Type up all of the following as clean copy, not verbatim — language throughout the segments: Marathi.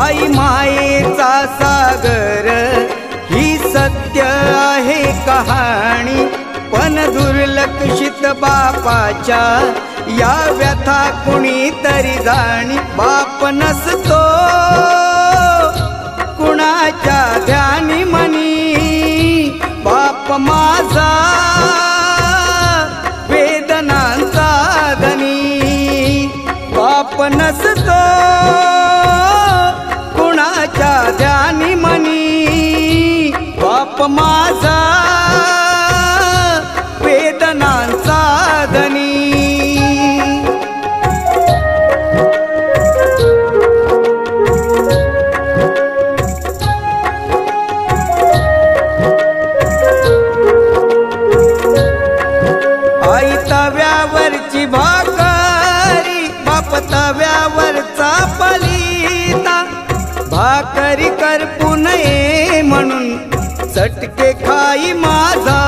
आई मायेचा सागर ही सत्य आहे कहाणी, पण दुर्लक्षित बापाच्या या व्यथा कुणी तरी जाणी। बाप नसतो कुणाच्या ध्यानी मनी, बाप माझा वेदनांचा धनी। बाप नसतो कुणाच्या ध्यानी मनी, बाप माझा वेदनांचा धनी। आई तव्यावरची भाकरी, बाप तव्यावरचा पलिता, भाकरी करपू नये म्हणून चटके खाई माझा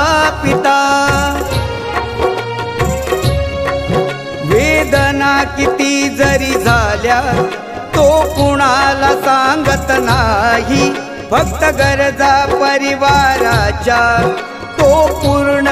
पिता। वेदना किती जरी झाल्या तो कुणाला सांगत नाही, फक्त गरजा परिवाराच्या तो पूर्ण